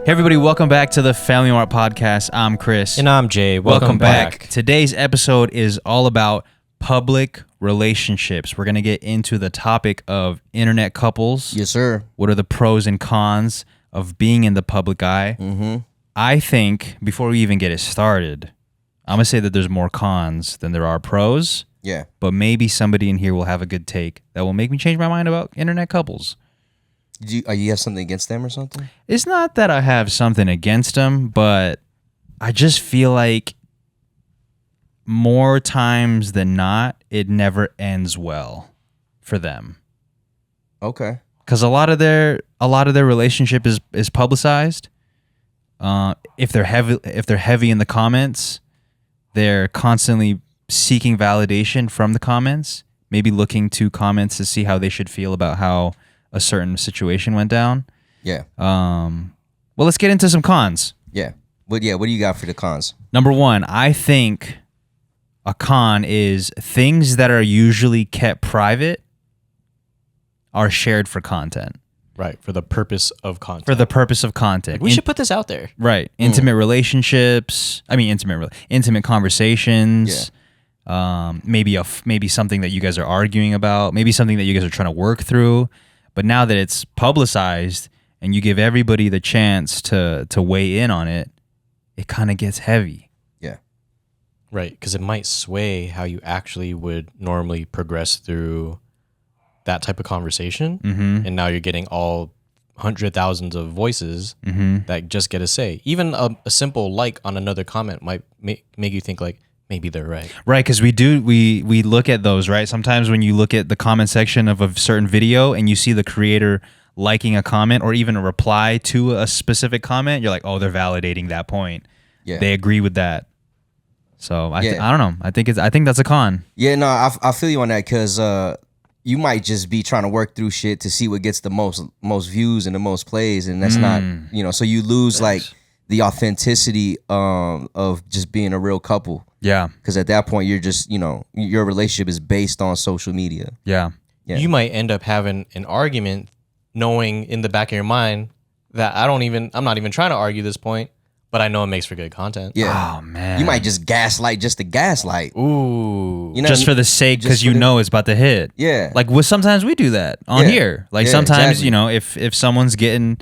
Hey everybody, welcome back to the Family Mart podcast. I'm Chris. And I'm Jay. Welcome back. Today's episode is all about public relationships. We're going to get into the topic of internet couples. Yes, sir. What are the pros and cons of being in the public eye? Mm-hmm. I think before we even get it started, I'm going to say that there's more cons than there are pros. Yeah. But maybe somebody in here will have a good take that will make me change my mind about internet couples. You have something against them or something? It's not that I have something against them, but I just feel like more times than not, it never ends well for them. Okay. Because a lot of their relationship is publicized. If they're heavy in the comments, they're constantly seeking validation from the comments. Maybe looking to comments to see how they should feel about how a certain situation went down. Yeah. Well, let's get into some cons. Yeah. What do you got for the cons? Number one, I think a con is things that are usually kept private are shared for content. Right, for the purpose of content. For the purpose of content. We should put this out there. Right. Intimate relationships. I mean, intimate conversations. Yeah. Maybe something that you guys are arguing about. Maybe something that you guys are trying to work through. But now that it's publicized and you give everybody the chance to weigh in on it, it kind of gets heavy. Yeah. Right, because it might sway how you actually would normally progress through that type of conversation. Mm-hmm. And now you're getting all hundred thousands of voices that just get a say. Even a simple like on another comment might make you think like, maybe they're right. Right, because we look at those, right? Sometimes when you look at the comment section of a certain video and you see the creator liking a comment or even a reply to a specific comment, you're like, oh, they're validating that point. Yeah. They agree with that. So I don't know. I think that's a con. Yeah, no, I feel you on that because you might just be trying to work through shit to see what gets the most views and the most plays, and that's not, so you lose like the authenticity of just being a real couple. Yeah. Because at that point, you're just, your relationship is based on social media. Yeah. You might end up having an argument knowing in the back of your mind that I'm not even trying to argue this point, but I know it makes for good content. Yeah. Oh, man. You might just gaslight just to gaslight. Ooh. Just for the sake, because you know it's about to hit. Yeah. Like sometimes we do that on here. Like sometimes, exactly. If someone's getting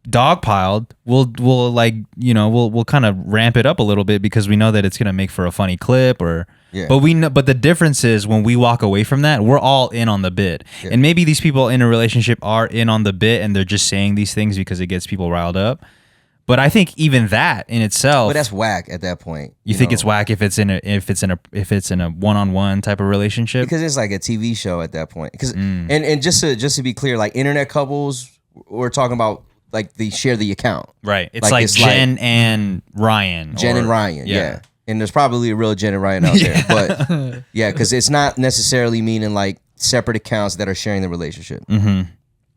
dogpiled, we'll kind of ramp it up a little bit because we know that it's gonna make for a funny clip but the difference is when we walk away from that, we're all in on the bit. And maybe these people in a relationship are in on the bit and they're just saying these things because it gets people riled up. But I think even that in itself, but that's whack at that point. You think it's whack if it's in a one-on-one type of relationship? Because it's like a TV show at that point. Because and just to be clear, like internet couples, we're talking about like they share the account. Right. It's like Jen and Ryan. Jen and Ryan, yeah. And there's probably a real Jen and Ryan out there. But yeah, because it's not necessarily meaning like separate accounts that are sharing the relationship. Mm-hmm.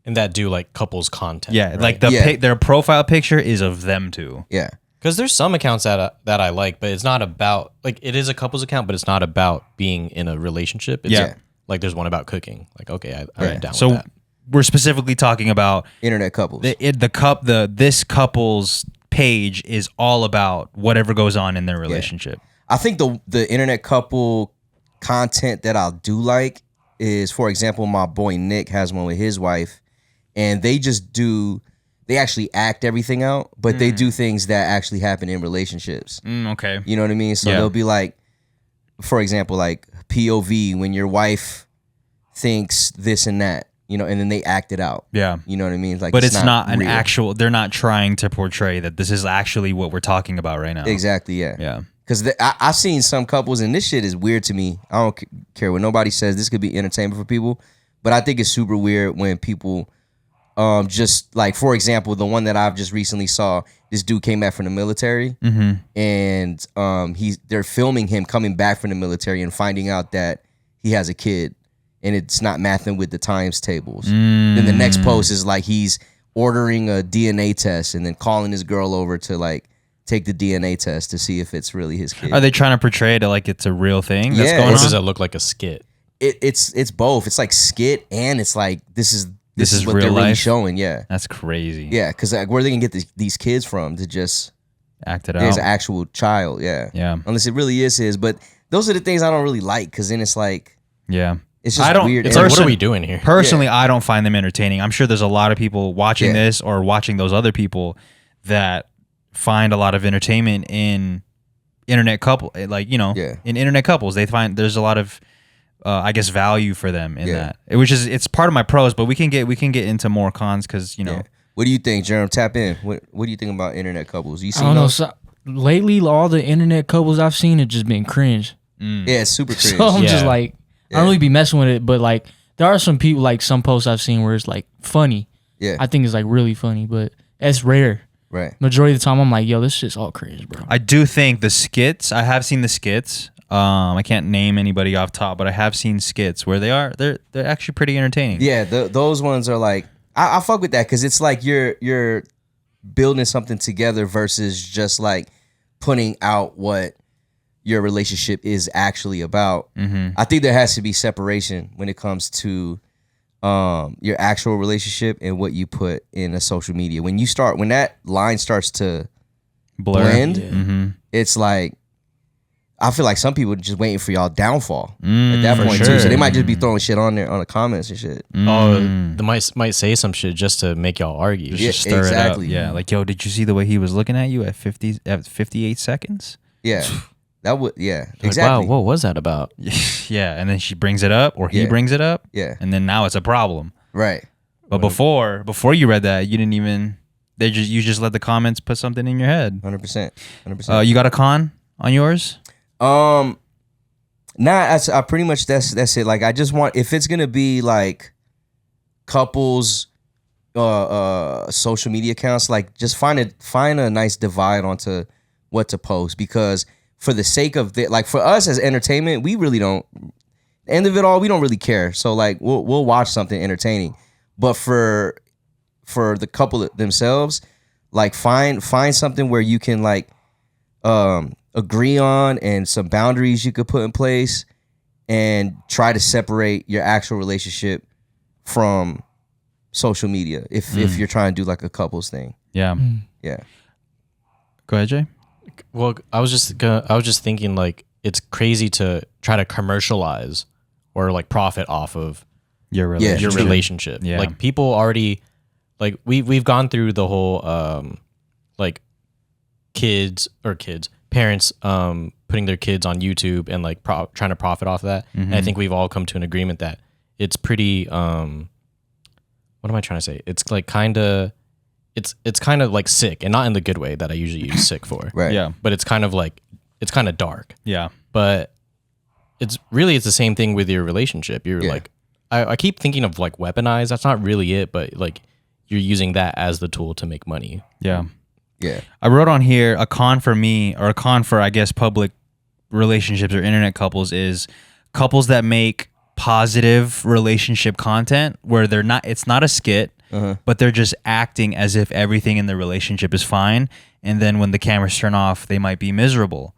And that do like couples content. Yeah, right? like their profile picture is of them two. Yeah. Because there's some accounts that I like, but it's not about, like, it is a couples account, but it's not about being in a relationship. It's like there's one about cooking. Like, okay, I'm down with that. We're specifically talking about internet couples. This couple's page is all about whatever goes on in their relationship. I think the internet couple content that I do like is, for example, my boy Nick has one with his wife, and they actually act everything out, but they do things that actually happen in relationships. Okay. You know what I mean? So they'll be like, for example, like POV when your wife thinks this and that. And then they act it out. Yeah. You know what I mean? Like, but it's not an actual, they're not trying to portray that this is actually what we're talking about right now. Exactly, yeah. Yeah. Because I've seen some couples, and this shit is weird to me. I don't care what nobody says. This could be entertainment for people. But I think it's super weird when people just, like, for example, the one that I've just recently saw, this dude came back from the military. And they're filming him coming back from the military and finding out that he has a kid. And it's not mathing with the times tables. Then the next post is like he's ordering a DNA test and then calling his girl over to like take the DNA test to see if it's really his kid. Are they trying to portray it like it's a real thing that's going Or on? does it look like a skit? It's both. It's like skit and it's like this is this is what real they're really life showing. Yeah, that's crazy. yeah, because like, where are they gonna get these kids from to just act it out? There's an actual child. Yeah, yeah. Unless it really is his, but those are the things I don't really like because then it's like, yeah, it's just weird. It's like, what are we doing here? Personally, I don't find them entertaining. I'm sure there's a lot of people watching this or watching those other people that find a lot of entertainment in internet couple, like, you know, in internet couples. They find there's a lot of I guess value for them in that, which is it's part of my pros, but we can get into more cons because, you know. What do you think, Jerem? Tap in. What do you think about internet couples? You seen I don't know. those? So, lately, all the internet couples I've seen have just been cringe. Yeah, it's super cringe. So I'm just like, I don't really be messing with it, but like there are some people, like some posts I've seen where it's like funny. Yeah, I think it's like really funny, but it's rare. Right. Majority of the time, I'm like, yo, this shit's all cringe, bro. I do think the skits. I have seen the skits. I can't name anybody off top, but I have seen skits where they're actually pretty entertaining. Yeah, those ones are like I fuck with that because it's like you're building something together versus just like putting out what your relationship is actually about. Mm-hmm. I think there has to be separation when it comes to your actual relationship and what you put in a social media. When that line starts to blend, it's like I feel like some people are just waiting for y'all downfall at that point too. So they might just be throwing shit on there on the comments and shit. Oh, they might say some shit just to make y'all argue. Just stir it up. Yeah, like, yo, did you see the way he was looking at you at 58 seconds? Yeah. That would, exactly. Like, wow, what was that about? Yeah, and then she brings it up, or he brings it up. Yeah, and then now it's a problem. Right. But before you read that, you didn't even. You just let the comments put something in your head. 100%. You got a con on yours? Nah, I pretty much that's it. Like, I just want, if it's gonna be like couples, social media accounts, like just find a nice divide onto what to post, because for the sake of like for us as entertainment, we really don't. End of it all, we don't really care. So like we'll watch something entertaining, but for the couple themselves, like find something where you can like agree on and some boundaries you could put in place, and try to separate your actual relationship from social media if you're trying to do like a couples thing. Yeah. Yeah. Go ahead, Jay. Well, I was just thinking, like, it's crazy to try to commercialize or like profit off of your relationship. Yeah. Like, people already, like, we've gone through the whole like parents putting their kids on YouTube and like trying to profit off of that. And I think we've all come to an agreement that it's pretty what am I trying to say? It's like kind of like sick, and not in the good way that I usually use sick for. Right. Yeah. But it's kind of dark. Yeah. But it's the same thing with your relationship. You're like, I keep thinking of like weaponized. That's not really it, but like you're using that as the tool to make money. Yeah. Yeah. I wrote on here a con for me, or a con for, I guess, public relationships or internet couples, is couples that make positive relationship content where it's not a skit, but they're just acting as if everything in the relationship is fine. And then when the cameras turn off, they might be miserable.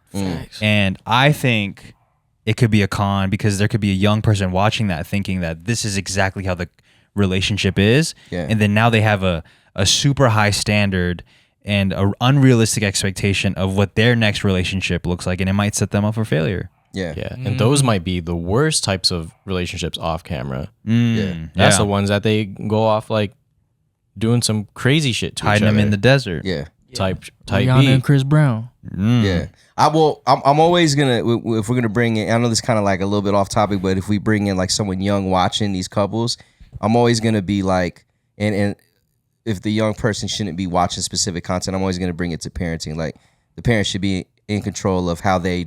And I think it could be a con, because there could be a young person watching that thinking that this is exactly how the relationship is. Yeah. And then now they have a super high standard and an unrealistic expectation of what their next relationship looks like, and it might set them up for failure. Yeah. Yeah. And those might be the worst types of relationships off camera. Yeah. That's the ones that they go off like doing some crazy shit to hiding each them other. in the desert. Yeah. Type Rihanna B. and Chris Brown. Yeah. I'm always gonna, if we're gonna bring in, I know this kind of like a little bit off topic, but if we bring in like someone young watching these couples, I'm always gonna be like, and if the young person shouldn't be watching specific content, I'm always gonna bring it to parenting. Like, the parents should be in control of how they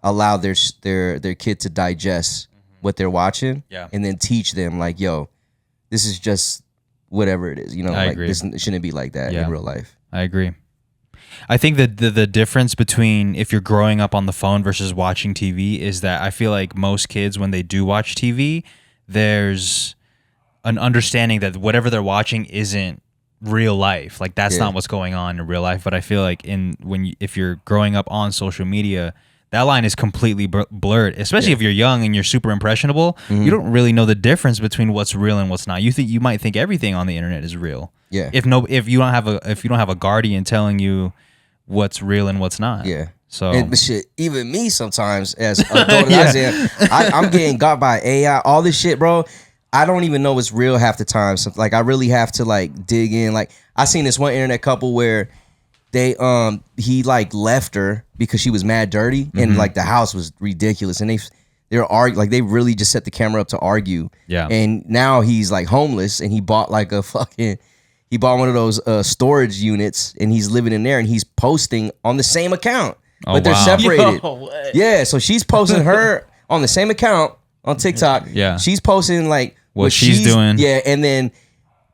allow their kid to digest what they're watching, and then teach them like, yo, this is just whatever it is, you know, I like agree. this shouldn't be like that in real life. I agree. I think that the difference between if you're growing up on the phone versus watching TV is that I feel like most kids, when they do watch TV, there's an understanding that whatever they're watching isn't real life. Like, that's not what's going on in real life. But I feel like if you're growing up on social media, that line is completely blurred, especially if you're young and you're super impressionable. You don't really know the difference between what's real and what's not. You might think everything on the internet is real. Yeah. If you don't have a guardian telling you what's real and what's not. Yeah. So but shit, even me sometimes as adult as I am, I'm getting got by AI. All this shit, bro. I don't even know what's real half the time. So like, I really have to like dig in. Like, I seen this one internet couple where they he like left her because she was mad dirty and like the house was ridiculous, and they're arguing, like they really just set the camera up to argue. Yeah. And now he's like homeless, and he bought like he bought one of those storage units, and he's living in there, and he's posting on the same account. Oh, But they're wow. separated. Yo, what? Yeah, so she's posting her on the same account on TikTok. Yeah. She's posting like What she's doing. Yeah, and then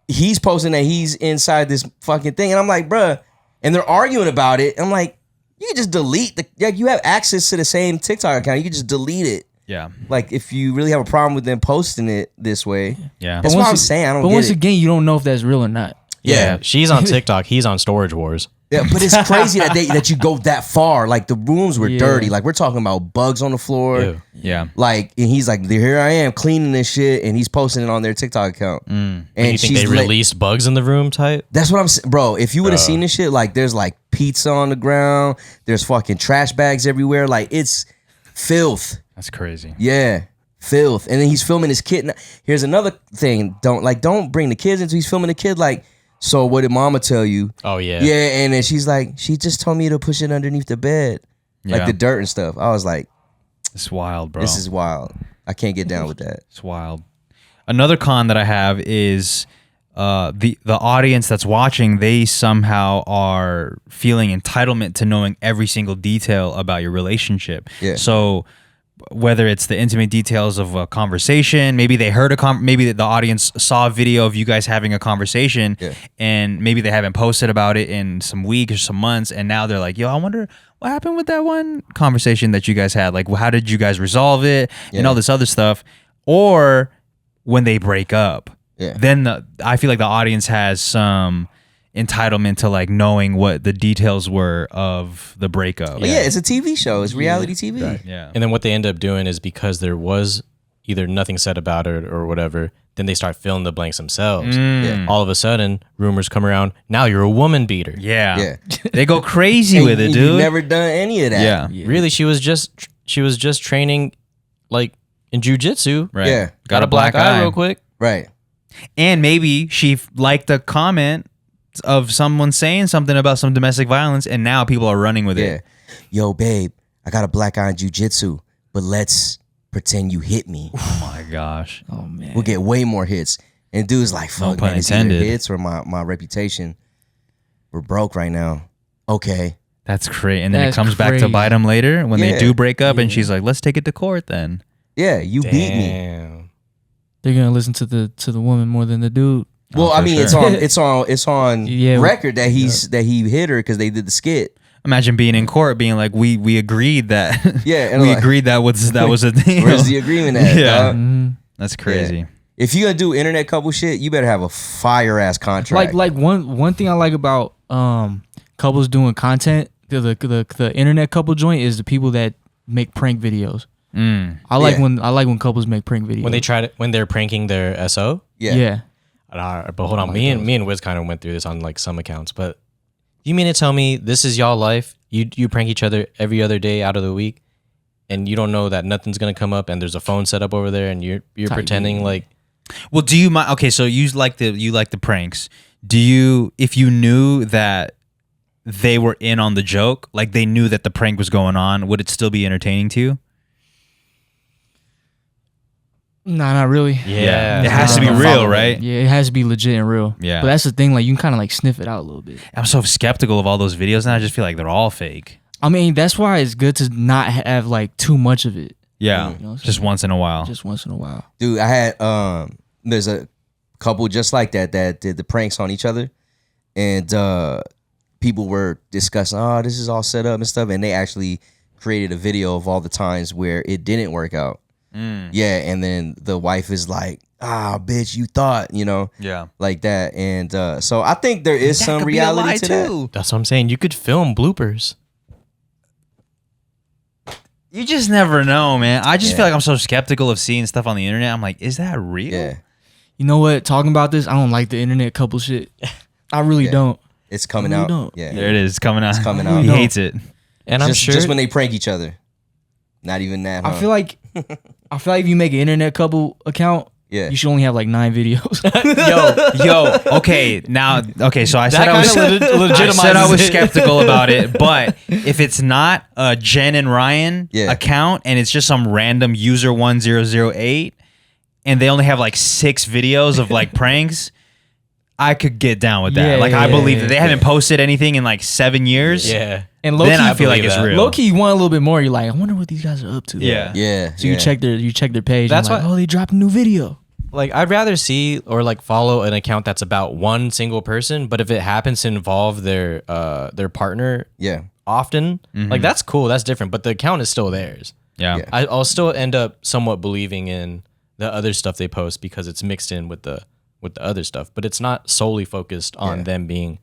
he's posting that he's inside this fucking thing. And I'm like, bruh, and they're arguing about it. I'm like, you can just delete you have access to the same TikTok account. You can just delete it. yeah. Like, if you really have a problem with them posting it this way. Yeah. That's what I'm saying. I don't But get once it. again, you don't know if that's real or not. Yeah, she's on TikTok. He's on Storage Wars. Yeah, but it's crazy that you go that far. Like, the rooms were Yeah. dirty. Like, we're talking about bugs on the floor. Ew. Yeah. Like, and he's like, here I am cleaning this shit, and he's posting it on their TikTok account. And Do you think they released bugs in the room type? That's what I'm saying, bro. If you would have seen this shit, like, there's like pizza on the ground, there's fucking trash bags everywhere. Like, it's filth. That's crazy. Yeah, filth. And then he's filming his kid. Here's another thing. Don't bring the kids into. He's filming the kid like, so what did mama tell you? Oh yeah. Yeah, and then she's like, she just told me to push it underneath the bed, like Yeah. the dirt and stuff. I was like, It's wild, bro. this is wild. I can't get down with that. It's wild. Another con that I have is the audience that's watching, they somehow are feeling entitlement to knowing every single detail about your relationship. Yeah. So whether it's the intimate details of a conversation, maybe they heard maybe the audience saw a video of you guys having a conversation, and maybe they haven't posted about it in some weeks or some months, and now they're like, yo, I wonder what happened with that one conversation that you guys had. Like, how did you guys resolve it? And all this other stuff. Or when they break up, then I feel like the audience has some entitlement to like knowing what the details were of the breakup. But yeah, it's a TV show. It's reality TV. Right. Yeah. And then what they end up doing is, because there was either nothing said about it or whatever, then they start filling the blanks themselves. Yeah. All of a sudden, rumors come around. Now you're a woman beater. Yeah. Yeah. They go crazy with it, And dude. You've never done any of that. Yeah. Really, she was just training like in jujitsu. Right. Yeah. Got a black eye real quick. Right. And maybe she liked a comment of someone saying something about some domestic violence, and now people are running with Yeah. it. Yo, babe, I got a black eye in jujitsu, but let's pretend you hit me. Oh my gosh. Oh man. We'll get way more hits. And dude's like, fuck, pun man, it's either intended. hits or my reputation. We're broke right now. Okay. That's crazy. And then That's it comes back to crazy. bite them later when they Yeah. do break up, and she's like, let's take it to court then. Yeah, you beat me. Damn. They're gonna listen to the woman more than the dude. Well, for I mean, sure. it's on Yeah. record that that he hit her because they did the skit. Imagine being in court being like, we agreed that. Yeah, and we like, agreed that was a thing. Where's the agreement at? Yeah. dog? Mhm. That's crazy. If you gonna do internet couple shit, you better have a fire ass contract. Like one thing I like about couples doing content, the internet couple joint, is the people that make prank videos. I like when couples make prank videos. When they're pranking their SO. yeah. But hold on, me and Wiz kind of went through this on like some accounts. But you mean to tell me this is y'all life? You prank each other every other day out of the week, and you don't know that nothing's gonna come up, and there's a phone set up over there, and you're pretending like. Well, do you mind? Okay, so you like the pranks. Do you, if you knew that they were in on the joke, like they knew that the prank was going on, would it still be entertaining to you? Nah, not really. Yeah. It has to be real, right? Yeah, it has to be legit and real. Yeah. But that's the thing, like you can kind of like sniff it out a little bit. I'm so skeptical of all those videos, and I just feel like they're all fake. I mean, that's why it's good to not have like too much of it. Yeah, You know what I'm just saying? once in a while. Just once in a while. Dude, I had there's a couple just like that did the pranks on each other, and people were discussing, oh, this is all set up and stuff, and they actually created a video of all the times where it didn't work out. Yeah, and then the wife is like, bitch, you thought, Yeah, like that. And so I think there is some reality to that. That's what I'm saying. You could film bloopers. You just never know, man. I just feel like I'm so skeptical of seeing stuff on the internet. I'm like, is that real? Yeah. You know what? Talking about this, I don't like the internet couple shit. I really don't. It's coming I really out. don't. Yeah. There it is. It's coming out. It's coming out. He hates it. And I'm sure just when they prank each other. Not even that. Huh? I feel like if you make an internet couple account, you should only have like 9 videos. Okay, so I said legitimizes I said I was skeptical about it, but if it's not a Jen and Ryan account and it's just some random user 1008 and they only have like 6 videos of like pranks, I could get down with that. I believe that they haven't posted anything in like 7 years. Yeah. And then I feel like it's real. Low key, you want a little bit more. You're like, I wonder what these guys are up to. Yeah. So you check their page. That's and like, why they dropped a new video. Like, I'd rather see or like follow an account that's about one single person, but if it happens to involve their partner often, like that's cool, that's different, but the account is still theirs. I'll still end up somewhat believing in the other stuff they post because it's mixed in with the other stuff, but it's not solely focused on them being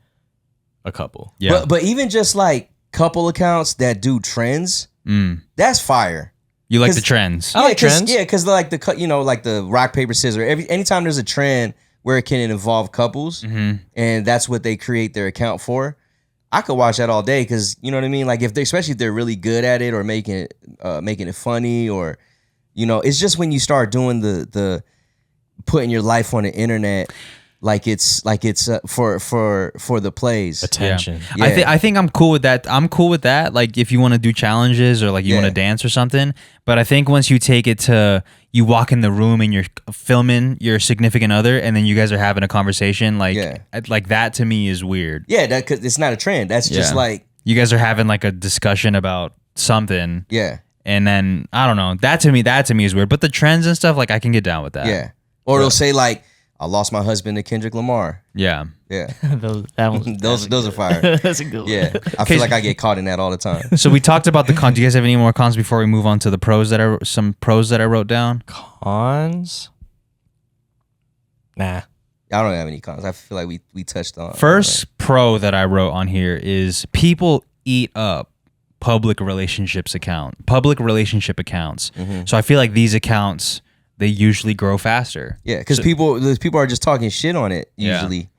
a couple. But even just like couple accounts that do trends, that's fire. You like the trends? I like trends. Yeah, because like the rock paper scissors. Anytime there's a trend where it can involve couples, and that's what they create their account for, I could watch that all day. Because you know what I mean. Like especially if they're really good at it or making it funny, or it's just when you start doing the putting your life on the internet. Like it's for the plays, attention. Yeah. I think I'm cool with that. I'm cool with that. Like if you want to do challenges or like you want to dance or something. But I think once you take it to you walk in the room and you're filming your significant other and then you guys are having a conversation, like that to me is weird. Yeah, that cause it's not a trend. That's just like you guys are having like a discussion about something. Yeah, and then I don't know. That to me is weird. But the trends and stuff, like I can get down with that. Yeah, or they'll say like, I lost my husband to Kendrick Lamar. Yeah. those are fire. That's a good one. Yeah, I feel like I get caught in that all the time. So we talked about the cons. Do you guys have any more cons before we move on to the pros some pros that I wrote down? Cons? Nah. I don't have any cons. I feel like we touched on. First pro that I wrote on here is people eat up public relationship accounts. So I feel like these accounts, they usually grow faster. Yeah, because people are just talking shit on it usually.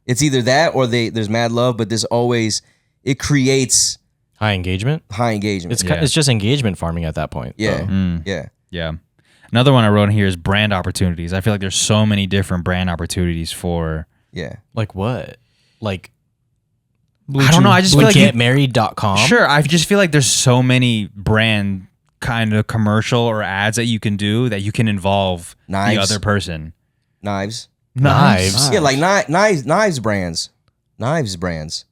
It's either that or there's mad love, but it creates high engagement. It's just engagement farming at that point. Yeah. Yeah. Another one I wrote in here is brand opportunities. I feel like there's so many different brand opportunities for like what? Like I don't know. I just feel like getmarried.com. Sure, I just feel like there's so many brand kind of commercial or ads that you can do that you can involve the other person. Knives. Yeah, like knives brands. Knives brands.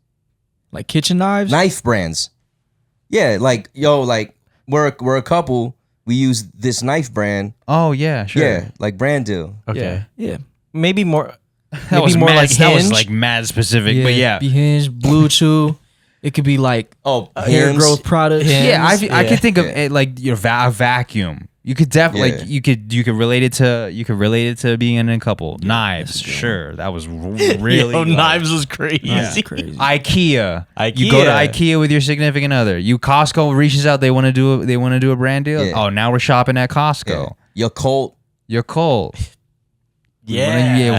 Like kitchen knives? Knife brands. Yeah, like we're a couple. We use this knife brand. Oh yeah, sure. Yeah, like brand deal. Okay. Yeah. Maybe more. That was more mad, like that was Hinge. like mad specific, but yeah. Be Hinge, Blue Chew. It could be like hair Hims. growth products. Yeah, I could think of it like a vacuum. You could definitely like you could relate it to being in a couple. Knives, sure. That was really knives was crazy. Yeah. Crazy. IKEA. You go to IKEA with your significant other. Costco reaches out. They want to do a brand deal. Yeah. Oh, now we're shopping at Costco. Yeah. Yakult.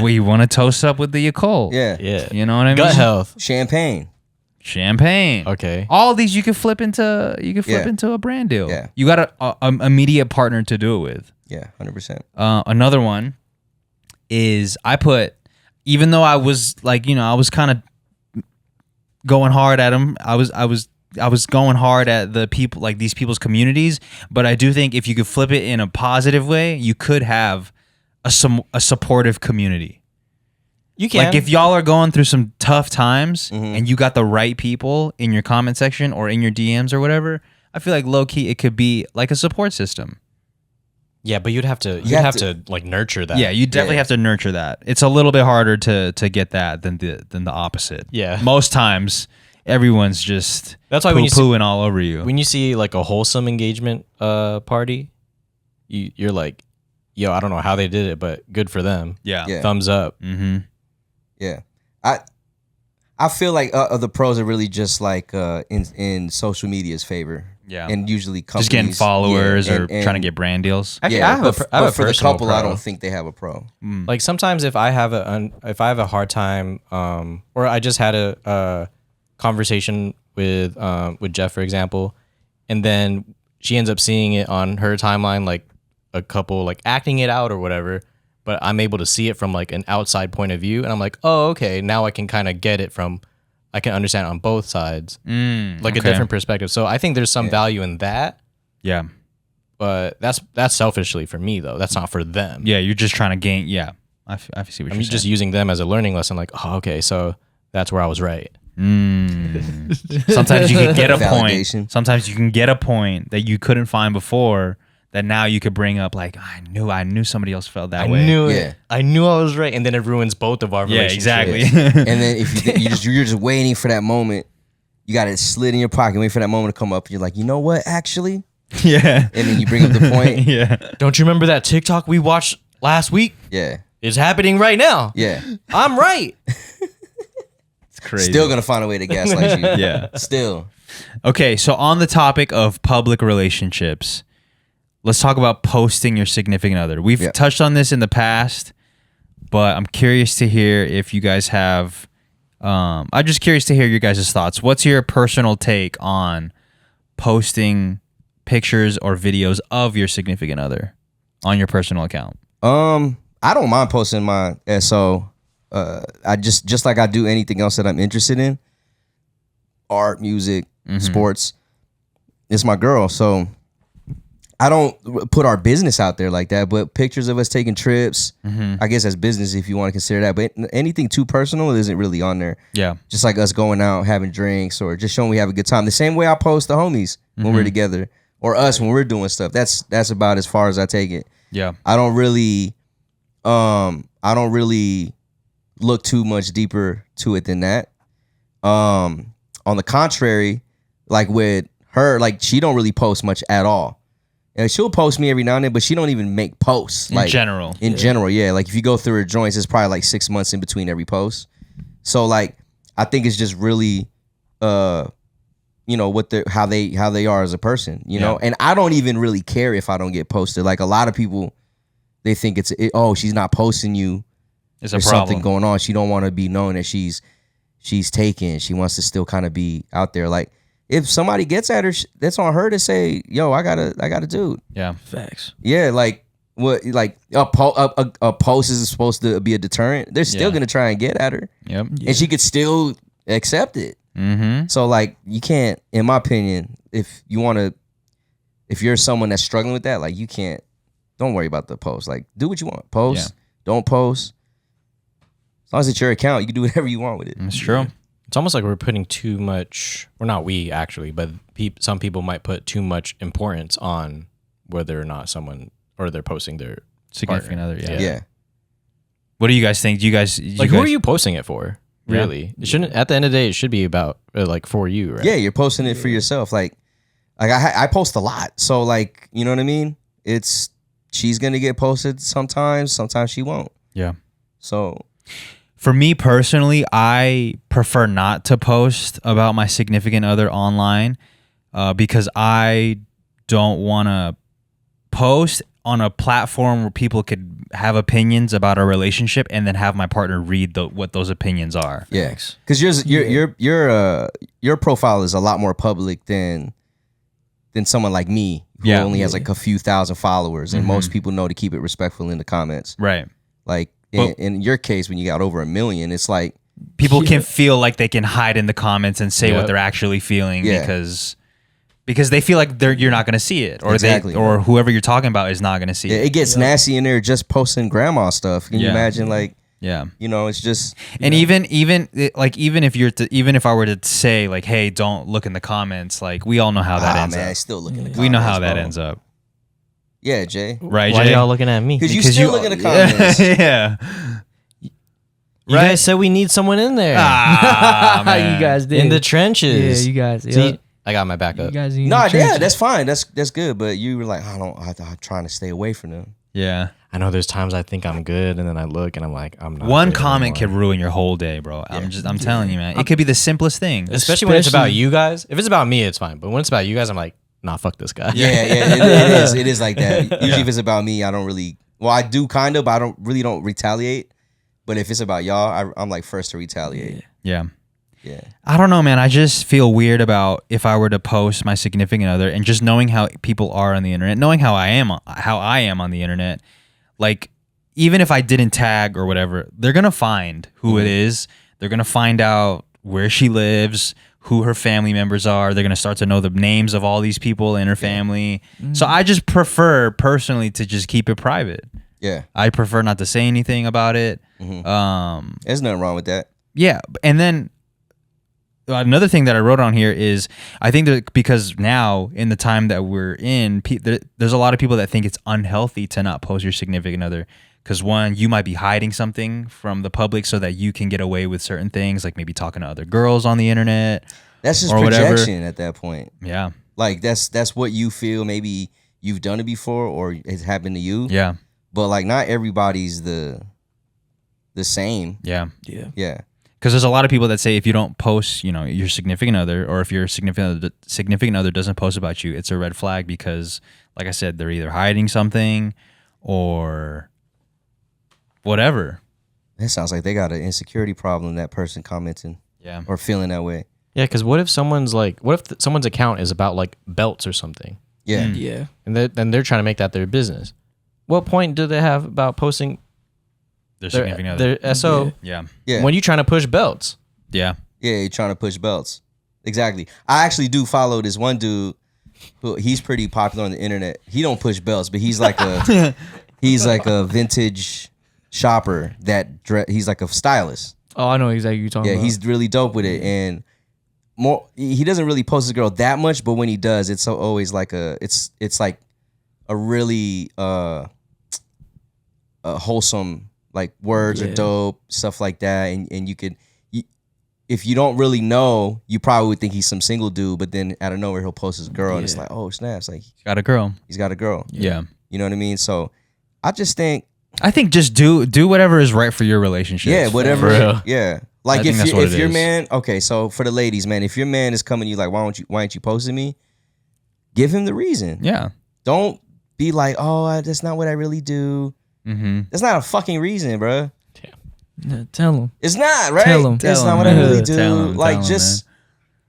We want to toast up with the Yakult. Yeah. You know what I mean? Gut health. Champagne. Okay. All these you can flip into a brand deal. Yeah. You got a media partner to do it with. Yeah, 100%. Another one is even though I was like, I was kind of going hard at them. I was going hard at the people, like these people's communities, but I do think if you could flip it in a positive way, you could have a supportive community. You can. Like if y'all are going through some tough times and you got the right people in your comment section or in your DMs or whatever, I feel like low key it could be like a support system. Yeah, but you'd have to like nurture that. Yeah, you definitely have to nurture that. It's a little bit harder to get that than the opposite. Yeah. Most times everyone's just that's why poo-pooing all over you. When you see like a wholesome engagement party, you're like, yo, I don't know how they did it, but good for them. Yeah. Thumbs up. Mm-hmm. Yeah, I feel like the pros are really just like in social media's favor. Yeah. And usually companies just getting followers or and trying to get brand deals. Actually, yeah, I have but a for the personal couple, pro. I don't think they have a pro. Like sometimes if I have a hard time, or I just had a conversation with Jeff, for example, and then she ends up seeing it on her timeline, like a couple like acting it out or whatever, but I'm able to see it from like an outside point of view, and I'm like, oh, okay, now I can kind of get it from, I can understand on both sides, like a different perspective. So I think there's some value in that. Yeah. But that's selfishly for me though. That's not for them. Yeah, you're just trying to gain. Yeah, I see what you're I'm saying. just using them as a learning lesson. Like, oh, okay, so that's where I was right. Sometimes you can get a Validation. point. Sometimes you can get a point that you couldn't find before. That now you could bring up. Like, I knew somebody else felt that way. I knew Yeah. it. I knew I was right, and then it ruins both of our Yeah, relationships. exactly. And then if you're just waiting for that moment, you got it slid in your pocket, waiting for that moment to come up. And you're like, you know what, actually, Yeah. and then you bring up the point. Yeah. Don't you remember that TikTok we watched last week? Yeah, It's happening right now. yeah. I'm right. It's crazy. Still gonna find a way to gaslight you. Yeah. Still. Okay, so on the topic of public relationships, let's talk about posting your significant other. We've touched on this in the past, but I'm curious to hear if you guys have. I'm just curious to hear your guys' thoughts. What's your personal take on posting pictures or videos of your significant other on your personal account? I don't mind posting my SO. I just like I do anything else that I'm interested in. Art, music, sports. It's my girl, so I don't put our business out there like that, but pictures of us taking trips, I guess that's business if you want to consider that. But anything too personal isn't really on there. Yeah. Just like us going out, having drinks, or just showing we have a good time. The same way I post the homies when we're together, or us when we're doing stuff. That's about as far as I take it. Yeah. I don't really look too much deeper to it than that. On the contrary, like with her, like she don't really post much at all. And she'll post me every now and then, but she don't even make posts. In like, general. In general, yeah. Like if you go through her joints, it's probably like 6 months in between every post. So like I think it's just really what how they are as a person, you know? And I don't even really care if I don't get posted. Like a lot of people, they think she's not posting you. It's There's a problem. something going on. She don't want to be known that she's taken. She wants to still kind of be out there. Like if somebody gets at her, that's on her to say, "Yo, I got a dude." Yeah. Facts. Yeah, like what? Like a post is supposed to be a deterrent. They're still gonna try and get at her, Yep. and she could still accept it. Mm-hmm. So like you can't, in my opinion, if you're someone that's struggling with that, like you can't. Don't worry about the post. Like do what you want. Post. Don't post. As long as it's your account, you can do whatever you want with it. It's true. It's almost like we're putting too much, or not we actually, but some people might put too much importance on whether or not someone, or they're posting their Significant partner. other. Yeah. Yeah. What do you guys think? Do you guys who are you posting it for? Really? It shouldn't. At the end of the day, it should be about like for you, right? Yeah, you're posting it for yourself. Like I post a lot, so like you know what I mean. She's gonna get posted sometimes she won't. Yeah. So for me personally, I prefer not to post about my significant other online because I don't want to post on a platform where people could have opinions about our relationship and then have my partner read what those opinions are. yeah, because your profile is a lot more public than someone like me who only has like a few thousand followers, and most people know to keep it respectful in the comments. Right. Like in your case, when you got over 1 million, it's like people can feel like they can hide in the comments and say what they're actually feeling Yeah. because they feel like you're not going to see it, or Exactly. or whoever you're talking about is not going to see it gets nasty in there just posting grandma stuff. Can you imagine? Like, Yeah. it's just And even if I were to say like, hey, don't look in the comments, like we all know how that ends man, I up. still look in the comments. We know how that bro. ends up. Yeah, Jay. Right, Why Jay? y'all looking at me? Because you still look in the comments. Yeah. You guys said we need someone in there. Ah, man. You guys did. in the trenches. Yeah, you guys. See, I got my back You up. guys. in No, the yeah, trenches. that's fine. That's good. But you were like, I'm trying to stay away from them. Yeah. I know there's times I think I'm good, and then I look and I'm like, I'm not. One good comment anymore. can ruin your whole day, bro. I'm telling you, man. It could be the simplest thing. Especially when it's about you guys. If it's about me, it's fine. But when it's about you guys, I'm like, nah, fuck this guy. It is like that. Usually if it's about me, I don't really, well, I do kind of, but I don't retaliate. But if it's about y'all, I'm like first to retaliate. Yeah. Yeah. I don't know, man. I just feel weird about if I were to post my significant other, and just knowing how people are on the internet, knowing how I am on the internet, like even if I didn't tag or whatever, they're going to find who it is. They're going to find out where she lives, who her family members are. They're going to start to know the names of all these people in her family. So I just prefer personally to just keep it private. Yeah. I prefer not to say anything about it. There's nothing wrong with that. Yeah. And then another thing that I wrote on here is I think that because now in the time that we're in, there's a lot of people that think it's unhealthy to not post your significant other. Because one, you might be hiding something from the public so that you can get away with certain things, like maybe talking to other girls on the internet. That's just or projection whatever. At that point. Yeah. Like that's what you feel. Maybe you've done it before or it's happened to you. Yeah. But like not everybody's the same. Yeah. Yeah. Yeah. Because there's a lot of people that say if you don't post, your significant other, or if your significant other doesn't post about you, it's a red flag because, like I said, they're either hiding something or whatever. That sounds like they got an insecurity problem, that person commenting. Yeah. Or feeling that way. Yeah, because what if someone's account is about like belts or something? Yeah. Yeah. And then they're trying to make that their business. What point do they have about posting Their significant other. their SO Yeah. Yeah. when you're trying to push belts? Yeah. Yeah, you're trying to push belts. Exactly. I actually do follow this one dude who he's pretty popular on the internet. He don't push belts, but he's like a vintage shopper he's like a stylist. Oh, I know exactly what you're talking Yeah, about. he's really dope with it. And he doesn't really post his girl that much, but when he does, it's always like it's like a really a wholesome, like words are dope, stuff like that. And you could, if you don't really know, you probably would think he's some single dude, but then out of nowhere he'll post his girl and it's like, oh snaps, like He's got a girl. he's got a girl. Yeah. You know what I mean? So I just think, I think just do whatever is right for your relationship. yeah, whatever. For real. Yeah. Like I think that's what if it your is. man, okay, so for the ladies, man, if your man is coming to you like, why aren't you posting me? Give him the reason. Yeah. Don't be like, oh, that's not what I really do. Mm-hmm. That's not a fucking reason, bro. Yeah, tell him. It's not, right? Tell him. That's Tell not him, what I man. really Tell do. him, Like tell him,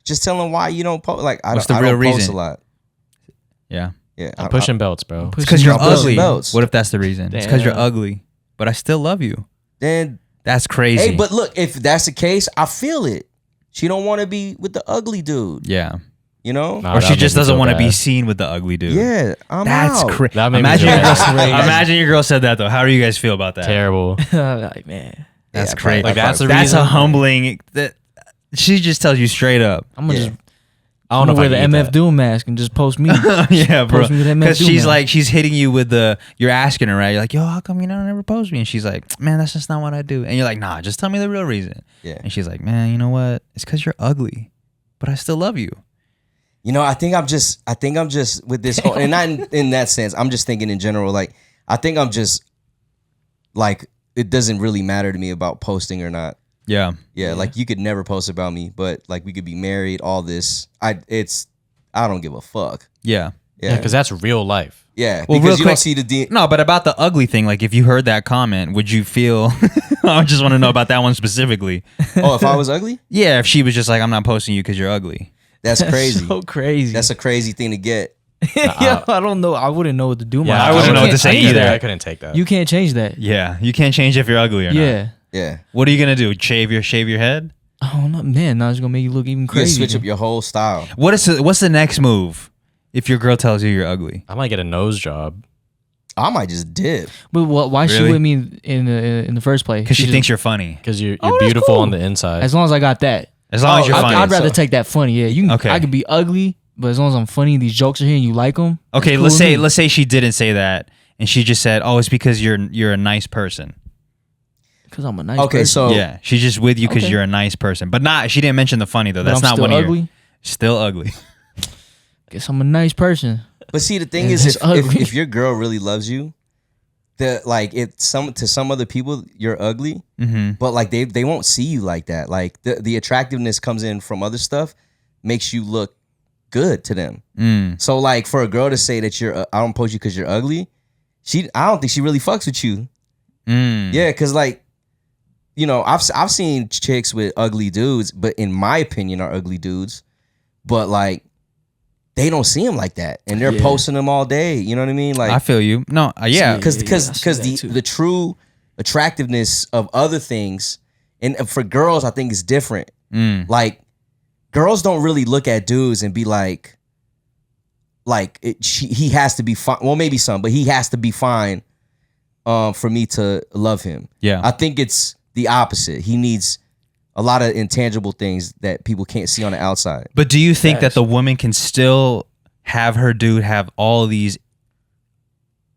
just tell him why you don't post. Like I What's don't, the I real don't post reason? a lot. Yeah. Yeah, I'm pushing belts, bro. It's because you're I'm pushing ugly. belts. What if that's the reason? It's because you're Damn. ugly. But I still love you. Then That's crazy. hey, but look, if that's the case, I feel it. She don't want to be with the ugly dude. yeah. You know? Nah, Or that she would just make me doesn't feel want to be bad. seen with the ugly dude. Yeah, I'm That's out. crazy. That made me Imagine, feel your bad. imagine your girl said that though. How do you guys feel about that? Terrible. Like, man, That's Yeah, crazy. Like, that's the That's reason? a humbling. That she just tells you straight up. I'm gonna Yeah. just. I don't know if wear I the can eat MF that. Doom mask and just post me. Yeah, bro. Post me with that Because Doom she's mask. like, she's hitting you with you're asking her, right? You're like, yo, how come you don't ever post me? And she's like, man, that's just not what I do. And you're like, nah, just tell me the real reason. Yeah. And she's like, man, you know what? It's because you're ugly, but I still love you. You know, I think I'm just with this whole, and not in that sense. I'm just thinking in general. Like, I think I'm just like, it doesn't really matter to me about posting or not. Yeah. Yeah, like you could never post about me, but like we could be married. All this, I don't give a fuck. Yeah. Yeah, because that's real life. Yeah, Well, because real you quick- don't see the No, but about the ugly thing, like if you heard that comment, would you feel? I just want to know about that one specifically. Oh, if I was ugly, Yeah, if she was just like, I'm not posting you because you're ugly. that's crazy. So crazy. That's a crazy thing to get. Yeah, I don't know. I wouldn't know what to do. Yeah, I wouldn't know what to say change either. that. I couldn't take that. You can't change that. Yeah, you can't change if you're ugly or not. Yeah. Yeah, What are you gonna do? Shave your head? I don't know, man. Now it's gonna make you look even you can crazy. switch up your whole style. What's the next move if your girl tells you you're ugly? I might get a nose job. I might just dip. But why she Really? with me in the first place? Because she just- thinks you're funny. Because you're Oh, that's beautiful cool. on the inside. As long as I got that. As long as you're funny. I'd rather so- take that funny. Yeah, you can. Okay. I could be ugly, but as long as I'm funny, and these jokes are here, and you like them. Okay, let's say she didn't say that, and she just said, "Oh, it's because you're a nice person." because I'm a nice. Okay, person. so Yeah, she's just with you because Okay. you're a nice person, but not. She didn't mention the funny though. But That's I'm not still one of ugly. your. Still ugly. Guess I'm a nice person. but see, the thing Yeah, is, that's if ugly. if your girl really loves you, to some other people you're ugly, Mm-hmm. but like they won't see you like that. Like the attractiveness comes in from other stuff, makes you look good to them. So like for a girl to say that I don't post you because you're ugly, I don't think she really fucks with you. Yeah, because like, you know, I've seen chicks with ugly dudes, but in my opinion are ugly dudes, but like they don't see them like that, and they're posting them all day. You know what I mean? Like I feel you. No, yeah, because the true attractiveness of other things, and for girls, I think is different. Like girls don't really look at dudes and be like he has to be fine. Well, maybe some, but he has to be fine for me to love him. Yeah, I think it's the opposite. He needs a lot of intangible things that people can't see on the outside. But do you think that the woman can still have her dude have all these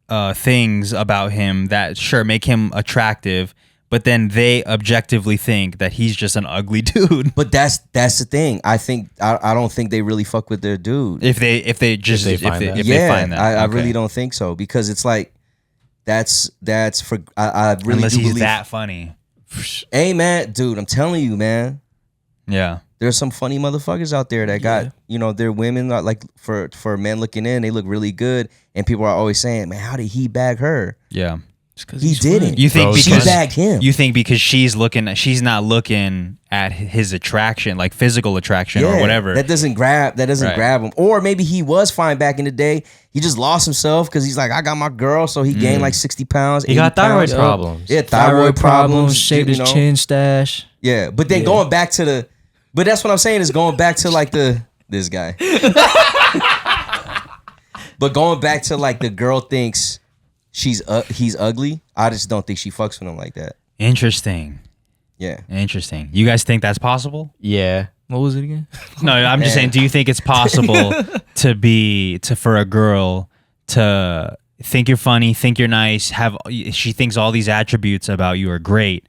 things about him that sure make him attractive, but then they objectively think that he's just an ugly dude? But that's the thing. I don't think they really fuck with their dude. If they find that. I really don't think so, because it's like that's for I really unless do he's believe that funny. Hey man, dude, I'm telling you, man. Yeah. There's some funny motherfuckers out there that got, you know, they're women like for men looking in, they look really good, and people are always saying, man, how did he bag her? Yeah. He didn't. You think she bagged him? You think because she's not looking at his attraction, like physical attraction or whatever. That doesn't grab him. Or maybe he was fine back in the day. He just lost himself because he's like, I got my girl, so he gained like 60 pounds. He got thyroid problems. Yeah, thyroid problems. Shaved his chin stash. Yeah, but then going back to but that's what I'm saying is going back to like this guy. But going back to like the girl thinks he's ugly. I just don't think she fucks with him like that. Interesting. Yeah. Interesting. You guys think that's possible? Yeah. What was it again? No, I'm just saying, do you think it's possible for a girl to think you're funny, think you're nice, she thinks all these attributes about you are great,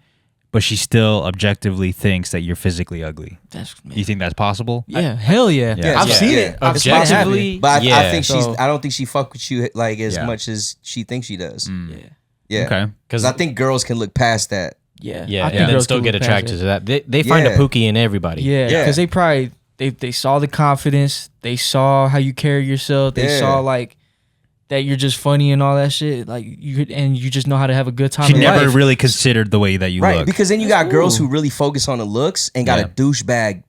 but she still objectively thinks that you're physically ugly? You think that's possible? Yeah, hell yeah. I've seen it. Objectively, but I think I don't think she fuck with you like as much as she thinks she does. Yeah. Okay. Because I think girls can look past that. Yeah, and then still get attracted to that. They find a pookie in everybody. Yeah, because they probably they saw the confidence, they saw how you carry yourself, they saw like that you're just funny and all that shit. Like you just know how to have a good time. She never really considered the way that you look. Right, because then you got girls who really focus on the looks and got a douchebag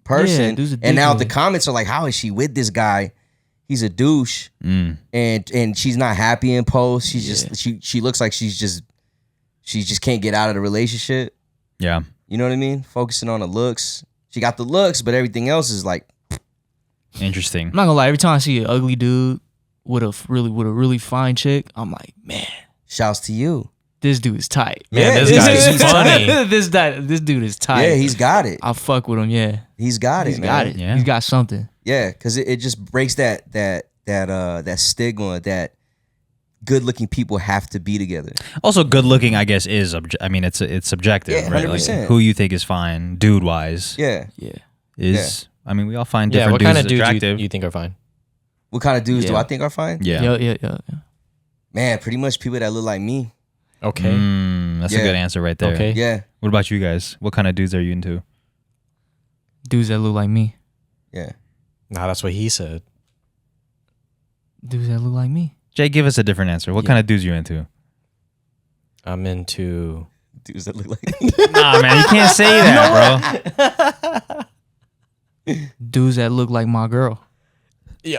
person, and now the comments are like, how is she with this guy? He's a douche, and she's not happy in post. She's just she looks like she just can't get out of the relationship. Yeah. You know what I mean? Focusing on the looks. She got the looks, but everything else is like interesting. I'm not gonna lie, every time I see an ugly dude with a really fine chick, I'm like, man. Shouts to you. This dude is tight. Man, this guy is funny. This dude is tight. Yeah, he's got it. I'll fuck with him, yeah. He's got it, man. Got it. Yeah. He's got something. Yeah, because it just breaks that stigma that good-looking people have to be together. Also, good-looking, I guess, is it's subjective, Yeah, right? 100%. Like, who you think is fine, dude-wise. Yeah. I mean, we all find different what dudes kind of dudes attractive. you think are fine? What kind of dudes do I think are fine? Yeah. Man, pretty much people that look like me. Okay. That's a good answer right there. Okay. Yeah. What about you guys? What kind of dudes are you into? Dudes that look like me. Yeah. Nah, that's what he said. Dudes that look like me. Jay, give us a different answer. What kind of dudes you into? I'm into dudes that look like me. Nah, man, you can't say that, bro. Dudes that look like my girl. Yeah.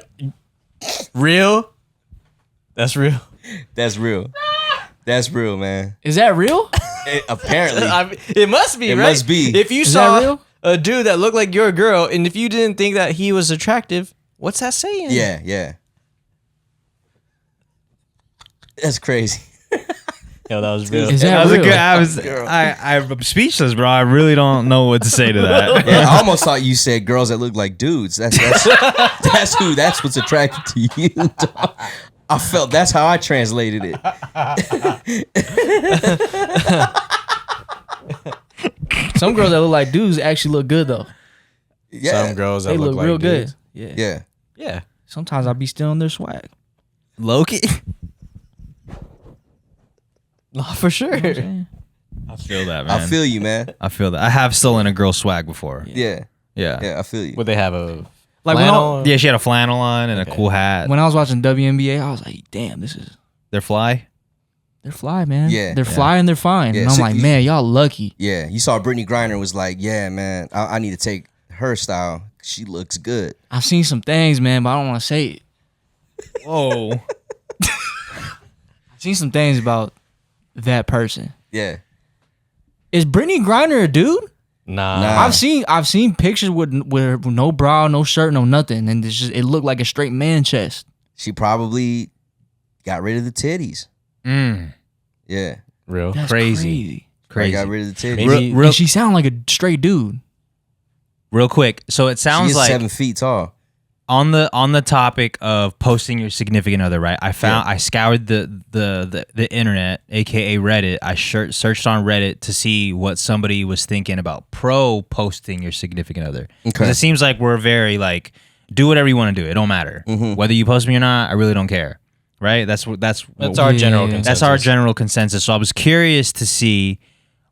Real? That's real. That's real. That's real, man. Is that real? Apparently. It must be, it right? Must be. If you saw a dude that looked like your girl, and if you didn't think that he was attractive, what's that saying? Yeah. That's crazy. Yo, that was real. Is that real? I'm speechless, bro. I really don't know what to say to that. Yeah, I almost thought you said girls that look like dudes. That's what's attracted to you, dog. I felt that's how I translated it. Some girls that look like dudes actually look good though. Yeah. Some girls that They look like real dudes. good. Yeah. Yeah. Sometimes I be stealing their swag. Loki? No, for sure. I feel that, man. I feel you, man. I feel that. I have stolen a girl's swag before. Yeah. Yeah. Yeah, I feel you. Would they have a Like flannel? Yeah, she had a flannel on and a cool hat. when I was watching WNBA, I was like, damn, They're fly. they're fly, man. Yeah. They're fly and they're fine. Yeah, And I'm so like, you- man, y'all lucky. Yeah, you saw Brittany Griner was like, yeah, man, I need to take her style. She looks good. I've seen some things, man, but I don't want to say it. Whoa. I've seen some things about that person. Yeah. Is Brittany Griner a dude? Nah. I've seen pictures with no bra, no shirt, no nothing, and it looked like a straight man chest. She probably got rid of the titties. Yeah. Real. That's Crazy. Probably got rid of the titties. Maybe- And she sound like a straight dude. Real quick. So it She sounds is like 7 feet tall. on the topic of posting your significant other, right? I scoured the internet, aka Reddit. I searched on Reddit to see what somebody was thinking about pro posting your significant other. Because it seems like we're very like, do whatever you want to do. It don't matter whether you post me or not. I really don't care, right? That's our general consensus. That's our general consensus. So I was curious to see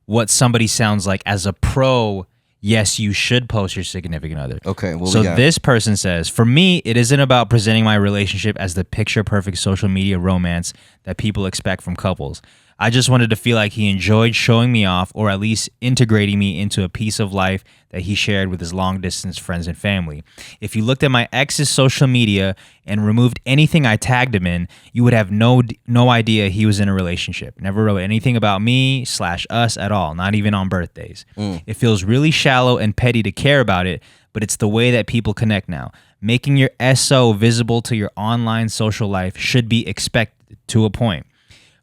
what somebody sounds like as a pro. Yes, you should post your significant other. Okay, so this person says, for me, it isn't about presenting my relationship as the picture-perfect social media romance that people expect from couples. I just wanted to feel like he enjoyed showing me off, or at least integrating me into a piece of life that he shared with his long-distance friends and family. If you looked at my ex's social media and removed anything I tagged him in, you would have no idea he was in a relationship. Never wrote anything about me/us at all, not even on birthdays. It feels really shallow and petty to care about it, but it's the way that people connect now. Making your SO visible to your online social life should be expected to a point.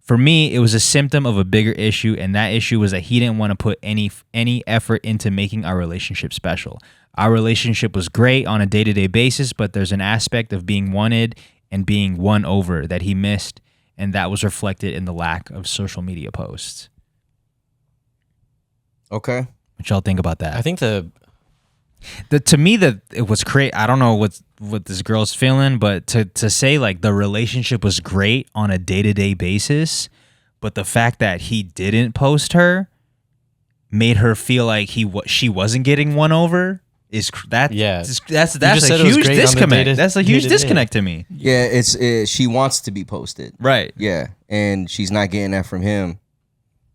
For me, it was a symptom of a bigger issue, and that issue was that he didn't want to put any effort into making our relationship special. Our relationship was great on a day-to-day basis, but there's an aspect of being wanted and being won over that he missed, and that was reflected in the lack of social media posts. Okay. What y'all think about that? I think to me that it was great. I don't know what this girl's feeling, but to say like the relationship was great on a day-to-day basis, but the fact that he didn't post her made her feel like she wasn't getting won over is that's a huge disconnect. That's a huge disconnect to me. Yeah, she wants to be posted. Right. Yeah, and she's not getting that from him.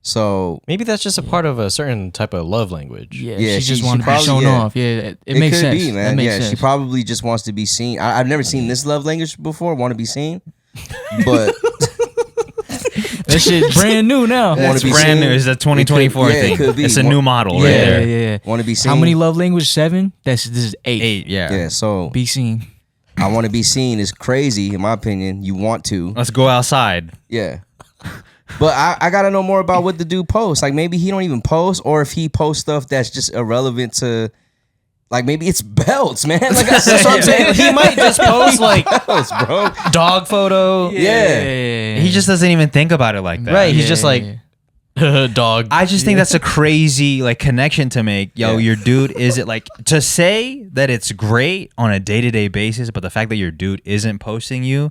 So maybe that's just a part of a certain type of love language. Yeah, she just wants to be shown off. Yeah, it makes sense. Be, man. She probably just wants to be seen. I've never seen this love language before. Want to be seen, but that shit brand new now. It's brand new. It's a 2024 thing. It could be. It's a new model right there. Yeah. Want to be seen? How many love language? 7. This is 8. 8. Yeah. Yeah. So be seen. I want to be seen is crazy in my opinion. You want to. Let's go outside. Yeah. But I gotta know more about what the dude posts. Like maybe he don't even post, or if he posts stuff that's just irrelevant to, like maybe it's belts, man. Like that's what I'm saying. He might just post like belts, bro. dog photo. Yeah. He just doesn't even think about it like that. Right. He's just like dog. I just think that's a crazy like connection to make. Yo, your dude is it like to say that it's great on a day-to-day basis, but the fact that your dude isn't posting you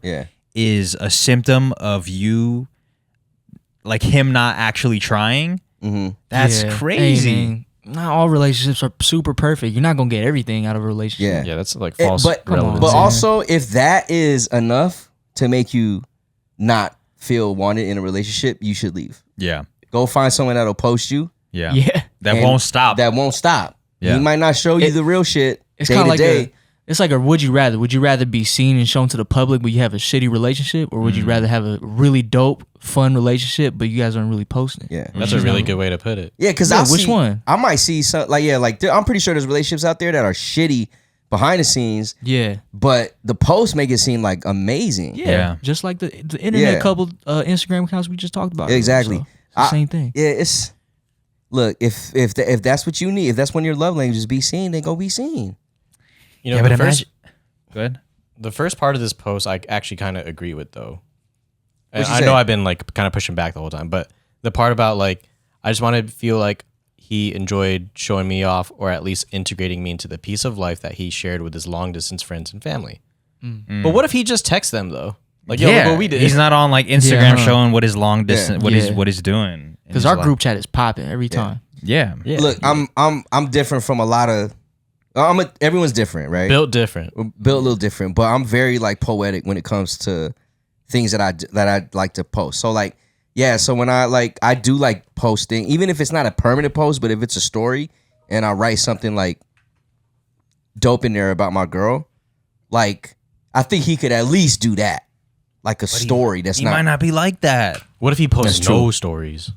is a symptom of you. Like him not actually trying. That's crazy. Hey, not all relationships are super perfect. You're not gonna get everything out of a relationship. Yeah, that's like false relevance. But also, if that is enough to make you not feel wanted in a relationship, you should leave. Yeah. Go find someone that'll post you. Yeah. Yeah. That won't stop. That won't stop. Yeah. He might not show you the real shit. It's kind of like it's like a would you rather? Would you rather be seen and shown to the public but you have a shitty relationship, or would you rather have a really dope, fun relationship but you guys aren't really posting? Yeah, that's a really good way to put it. Yeah, because which one? I might see some I'm pretty sure there's relationships out there that are shitty behind the scenes. Yeah, but the posts make it seem like amazing. Yeah. Just like the internet couple Instagram accounts we just talked about. Exactly, So it's the same thing. Yeah, it's look if that's what you need, if that's one of your love languages, be seen, then go be seen. You know, Good. The first part of this post, I actually kind of agree with, though. I know I've been like kind of pushing back the whole time, but the part about like I just want to feel like he enjoyed showing me off, or at least integrating me into the piece of life that he shared with his long distance friends and family. But what if he just texts them though? Like, yo, look what we did. He's not on like Instagram showing what his long distance, what he's doing. Because our group chat is popping every time. Yeah. Look, I'm different from a lot of Everyone's different, right? Built different. Built a little different, but I'm very like poetic when it comes to things that I like to post. So like, yeah. So when I do like posting, even if it's not a permanent post, but if it's a story and I write something like dope in there about my girl, like I think he could at least do that, like a story. He might not be like that. What if he posts That's true. no stories?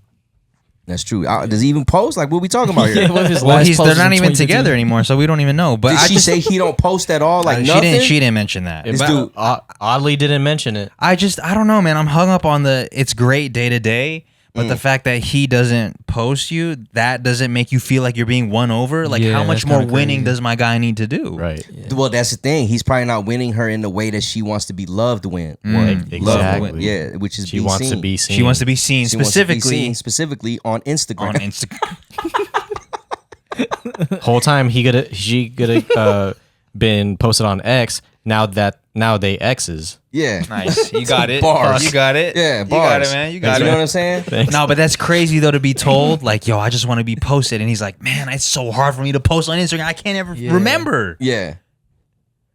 That's true. Does he even post? Like, what we talking about here? What if his Well, last post they're was not in even 2015? together anymore, so we don't even know. But Did I she just say he don't post at all? Like nothing? she didn't mention that. This But dude- Oddly didn't mention it. I don't know, man. I'm hung up on it's great day to day, but the fact that he doesn't post you, that doesn't make you feel like you're being won over. Like, Yeah, how much that's more kinda winning crazy. does my guy need to do? Right. Well, that's the thing. He's probably not winning her in the way that she wants to be loved. Exactly. Yeah, which is She wants to be seen. She wants to be seen She wants to be seen specifically on Instagram. on Instagram. Whole time she could have been posted on X. Now they exes. Yeah, Nice. You got it. Bars. You got it. yeah, You got bars. it, man. You got You know it. what I'm saying? No, but that's crazy though to be told, like, yo, I just want to be posted. And he's like, man, it's so hard for me to post on Instagram. I can't ever remember. Yeah,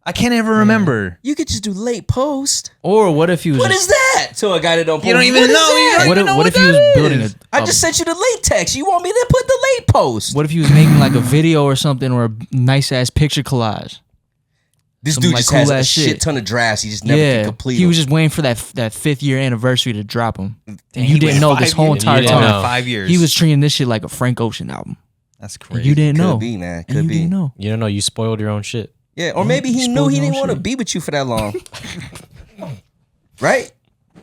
I can't ever remember. you could just do late post. Or what if he was? What just, is that? To a guy that don't post. You don't even What is know. You that? don't What even if, know what if what he was that building is. I just sent you the late text. You want me to put the late post? What if he was making like a video or something or a nice ass picture collage? This Some, dude like, just has a cool-ass shit shit. ton of drafts. He just never can complete. he was them. just waiting for that 5th year anniversary to drop them. And He you didn't waited know 5 this whole years. entire You didn't time. know. 5 years. He was treating this shit like a Frank Ocean album. That's And crazy. you didn't know. Could be, man. And Could you be. didn't know. You don't know. You spoiled your own shit. Yeah, or maybe he You knew spoiled he your didn't own want to shit. be with you for that long. Right?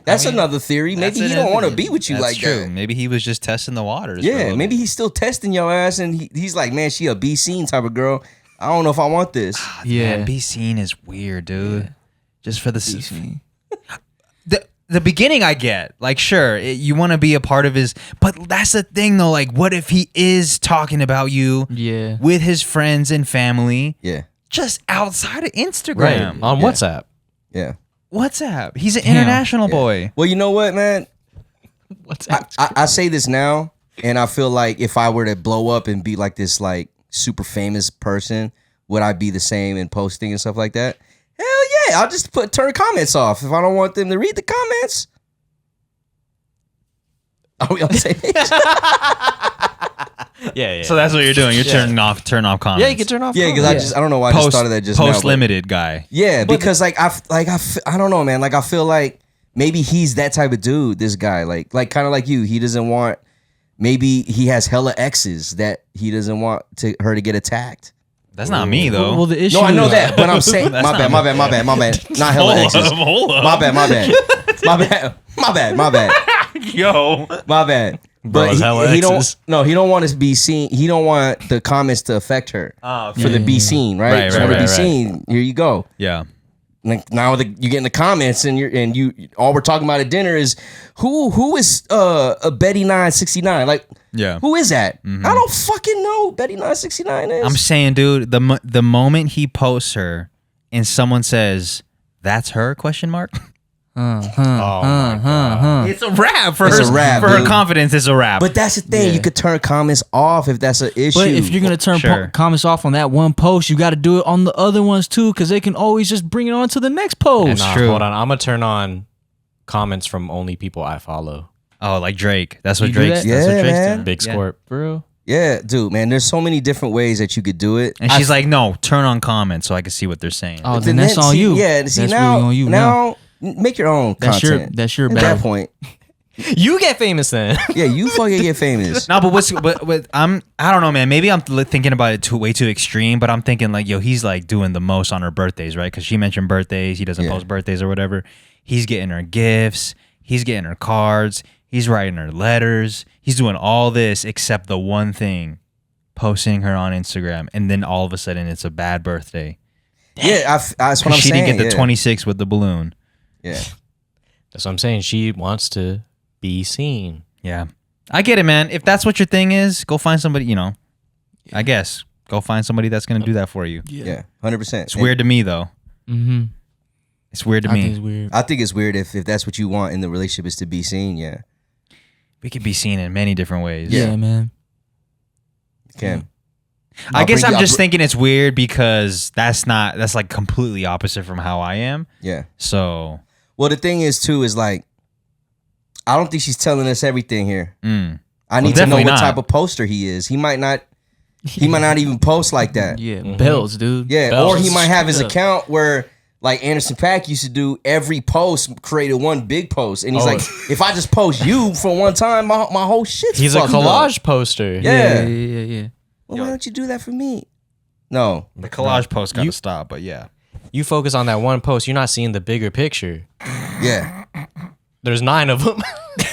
That's another theory. Maybe That's he don't want to an- be with you that's like true. that. Maybe he was just testing the waters. for a Yeah, little maybe bit. he's still testing your ass, and he's like, man, she a B scene type of girl. I don't know if I want this. Yeah. Man, be seen is weird, dude. Just for the the beginning, I get like, sure, you want to be a part of his, but that's the thing though. Like, what if he is talking about you Yeah. with his friends and family, Yeah, just outside of Instagram, On Yeah. WhatsApp. yeah. WhatsApp? He's an Damn. international Yeah. boy. Well, you know what, man? What's I say this now, and I feel like if I were to blow up and be like this, like super famous person, would I be the same in posting and stuff like that? Hell yeah! I'll just turn comments off if I don't want them to read the comments. Are we on the same page? Yeah. So that's what you're doing. You're turning off comments. yeah, you can turn off. Yeah, because comments. I don't know why I just thought of that just now. post but- limited guy. Yeah, because I don't know, man. Like I feel like maybe he's that type of dude. This guy, like kind of like you. He doesn't want. Maybe he has hella exes that he doesn't want her to get attacked. That's not me though. Well, the issue. No, I know is- that, but I'm saying That's my bad. Not hella exes. Hold up. My bad. Yo. My bad. Bro, But hella he don't. exes. No, he don't want to be seen. He don't want the comments to affect her for the be seen, right? Right, For right, her to be right. seen. Here you go. Yeah. Like now you get in the comments and you all we're talking about at dinner is who is a Betty 969, like Yeah. who is that? I don't fucking know who Betty 969 is. I'm saying, dude, the moment he posts her and someone says, "That's her?" ? It's a wrap for It's her. a wrap, for her dude. confidence. It's a wrap. But that's the thing, Yeah. you could turn comments off if that's an issue. But if you're gonna turn Sure. comments off on that one post, you got to do it on the other ones too, because they can always just bring it on to the next post. Nah, true. hold on. I'm gonna turn on comments from only people I follow. oh, like Drake. That's what You do Drake's. that? That's what Yeah, Drake's man. doing. Big Yeah. Scorp. Bro. yeah, dude, man, there's so many different ways that you could do it. And she's like, "No, turn on comments so I can see what they're saying." Oh, then that's on you. Yeah, see that's now, really on you now make your own That's your content. that's your At bad. that point, You get famous then. yeah, you fucking get famous. No, but I don't know, man. Maybe I'm thinking about it way too extreme, but I'm thinking like, yo, he's like doing the most on her birthdays, right? Because she mentioned birthdays. He doesn't Yeah. post birthdays or whatever. He's getting her gifts. He's getting her cards. He's writing her letters. He's doing all this except the one thing, posting her on Instagram, and then all of a sudden it's a bad birthday. Yeah, that's what I'm She saying. didn't get the yeah. 26 with the balloon. Yeah. That's what I'm saying. She wants to be seen. Yeah. I get it, man. If that's what your thing is, go find somebody, I guess. Go find somebody that's going to do that for you. Yeah, 100%. It's weird to me, though. Mm-hmm. It's weird to I think it's me. weird. I think it's weird if that's what you want in the relationship is to be seen. Yeah, We could be seen in many different ways. Yeah, man. Cam. I guess I'm just thinking it's weird because that's like completely opposite from how I am. Yeah. So. Well, the thing is too is like, I don't think she's telling us everything here. I need to know what type of poster he is. He might not even post like that. Yeah, bells, dude. Yeah, Bells. or he might have his account where like Anderson .Paak used to do every post created one big post, and he's like, if I just post you for one time, my whole shit's He's a fucked collage up. poster. Yeah. Well, why don't you do that for me? No, The collage post got to stop, but yeah. You focus on that one post. You're not seeing the bigger picture. yeah. There's 9 of them.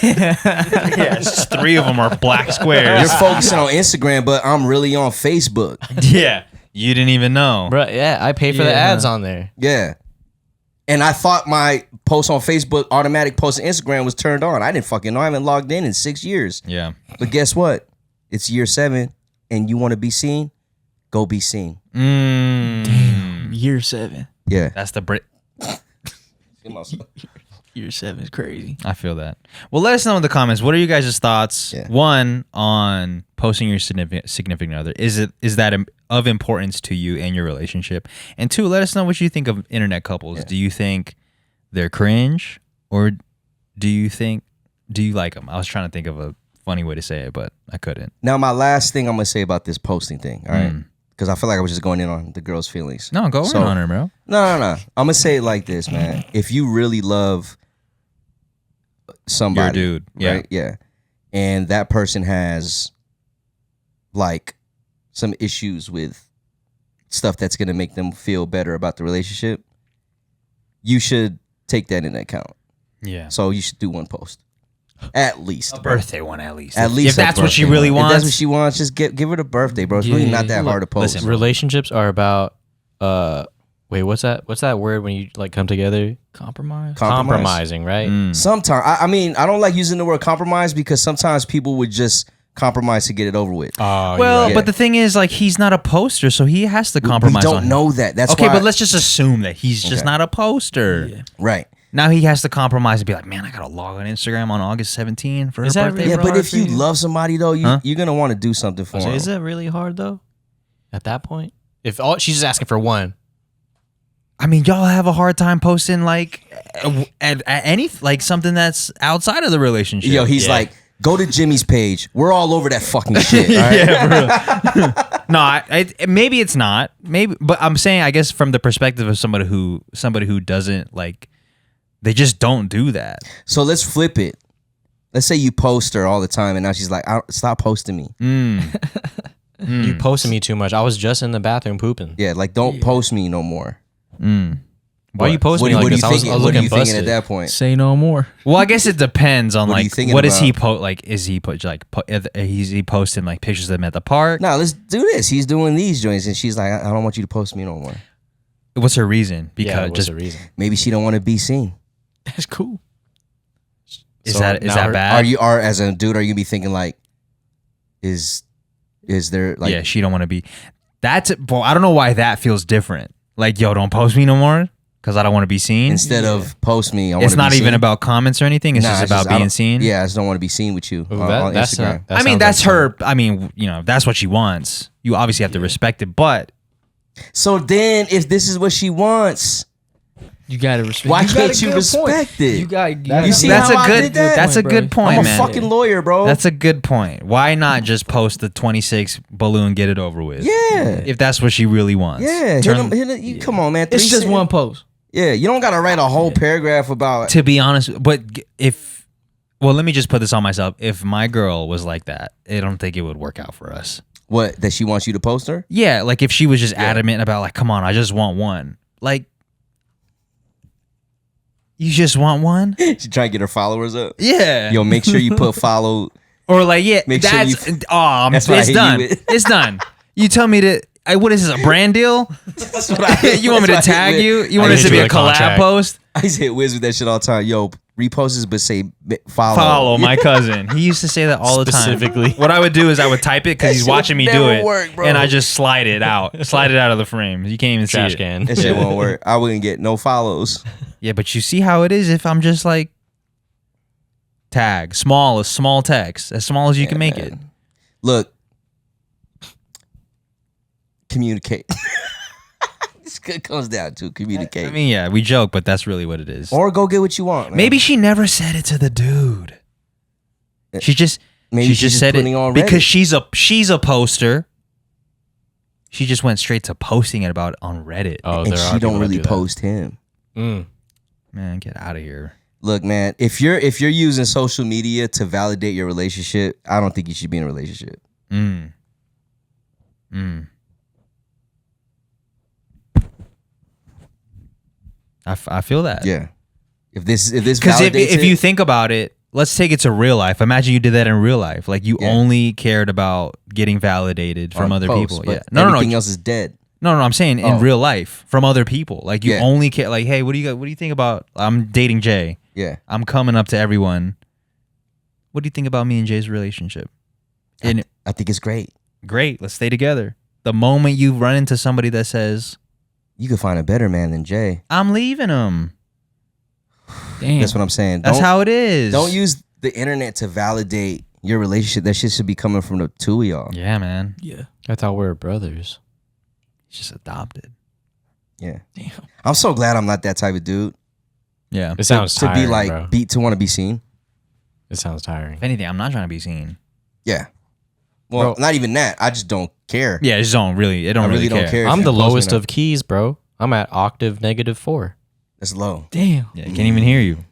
Yes, 3 of them are black squares. You're focusing on Instagram, but I'm really on Facebook. Yeah, you didn't even know. Bro, yeah, I pay for the ads on there. Yeah. And I thought my post on Facebook, automatic post on Instagram was turned on. I didn't fucking know. I haven't logged in 6 years. Yeah. But guess what? It's year 7, and you want to be seen? Go be seen. Damn, year 7. Yeah. That's the Brit. Year 7 is crazy. I feel that. Well, let us know in the comments. What are you guys' thoughts? Yeah. 1, on posting your significant other. Is that of importance to you and your relationship? And 2, let us know what you think of internet couples. Yeah. Do you think they're cringe, or do you like them? I was trying to think of a funny way to say it, but I couldn't. Now, my last thing I'm going to say about this posting thing, all right? Because I feel like I was just going in on the girl's feelings. No, go on her, bro. No. I'm going to say it like this, man. If you really love somebody, Your dude, yeah. right? Yeah. And that person has like some issues with stuff that's going to make them feel better about the relationship, you should take that into account. Yeah. So you should do one post. At least. A birthday one, at least. At least if that's what she really wants. If that's what she wants, just give her the birthday, bro. It's really not that hard to post. Listen, Relationships are about wait, what's that word when you like come together? Compromising, right? Sometimes I mean, I don't like using the word compromise because sometimes people would just compromise to get it over with. Well, but the thing is, like, he's not a poster, so he has to compromise. We don't know that. That's okay, why but let's just assume that he's just not a poster. Yeah. right. Now he has to compromise and be like, man, I gotta log on Instagram on August 17 for her birthday. Yeah, but if you love somebody though, you're gonna want to do something for them. Is that really hard though? At that point, if all she's just asking for one. I mean, y'all have a hard time posting like at any like something that's outside of the relationship. Yo, he's like, go to Jimmy's page. We're all over that fucking shit. All right? Yeah, bro. No, maybe it's not. Maybe, but I'm saying, I guess, from the perspective of somebody who doesn't like, they just don't do that. So let's flip it. Let's say you post her all the time, and now she's like, "Stop posting me." You posted me too much. I was just in the bathroom pooping. Yeah, like don't post me no more. Why are you posting me like what this? I was what are looking you thinking busted. at that point? Say no more. Well, I guess it depends on What are you like thinking what is he about? like? Is he is he posting like pictures of them at the park? No, let's do this. He's doing these joints, and she's like, "I don't want you to post me no more." What's her reason? Because what's the reason? Maybe she don't want to be seen. That's cool. is So that now bad? Are as a dude, are you be thinking like, is there like? Yeah, she don't want to be. That's well, I don't know why that feels different. Like, yo, don't post me no more because I don't want to be seen. Instead of post me, I want It's to not be even seen. about comments or anything. It's just about I being don't- seen. Yeah, I just don't want to be seen with you on That's Instagram. not. I mean, that's her. I mean, you know, that's what she wants. You obviously have to respect it, but So then, if this is what she wants, You gotta respect. why you got can't a you good respect point. it? You got. You see that's how a I good. did that? That's a Bro. good point, I'm a man. fucking lawyer, bro. That's a good point. Why not just post the 26 balloon, get it over with? Yeah. If that's what she really wants. Yeah, Turn- come on, man. It's 3 just cent- one post. Yeah, you don't gotta write a whole paragraph about. To be honest, but well, let me just put this on myself. If my girl was like that, I don't think it would work out for us. What, that she wants you to post her? Yeah, like if she was just adamant about like, come on, I just want one. Like, you just want one? She trying to get her followers up. Yeah. Yo, make sure you put follow. Or like, yeah, Make sure that's you- it's what I hit you done. with. It's done. You tell me to. What is this, a brand deal? That's what I You want me to tag you? You want I this hit to be you a with a collab contract. post? I used to hit Wiz with that shit all the time. Yo, repost this, but say follow. Follow my cousin. He used to say that all the time. Specifically. What I would do is I would type it because That he's shit watching me would do never it, work, bro. and I just slide it out of the frame. You can't even Trash see it. can. That shit won't work. I wouldn't get no follows. Yeah, but you see how it is if I'm just like tag small text, as small as you can make it. Look, communicate. This comes down to communicate. I mean, yeah, we joke, but that's really what it is. Or go get what you want. Man. Maybe she never said it to the dude. She just said it because she's a poster. She just went straight to posting it about on Reddit. Oh, and she don't really post him. Man, get out of here. Look, man, if you're using social media to validate your relationship, I don't think you should be in a relationship. I feel that. Yeah. If this because if you think about it, let's take it to real life. Imagine you did that in real life. Like you only cared about getting validated from other people. Yeah. No. Everything else is dead. No. I'm saying in real life from other people. Like you only care. Like, hey, what do you think about? I'm dating Jay. Yeah. I'm coming up to everyone. What do you think about me and Jay's relationship? And I think it's great. Great. Let's stay together. The moment you run into somebody that says, you could find a better man than Jay, I'm leaving him. Damn. That's what I'm saying. That's how it is. Don't use the internet to validate your relationship. That shit should be coming from the two of y'all. Yeah, man. Yeah. I thought we were brothers. He's just adopted. Yeah. Damn. I'm so glad I'm not that type of dude. Yeah. It sounds tiring, to be like bro. to want to be seen. It sounds tiring. If anything, I'm not trying to be seen. Yeah. Well, not even that. I just don't care. Yeah, I just don't really. I really don't care. I'm the lowest of keys, bro. I'm at octave -4. That's low. Damn. Yeah, I can't even hear you.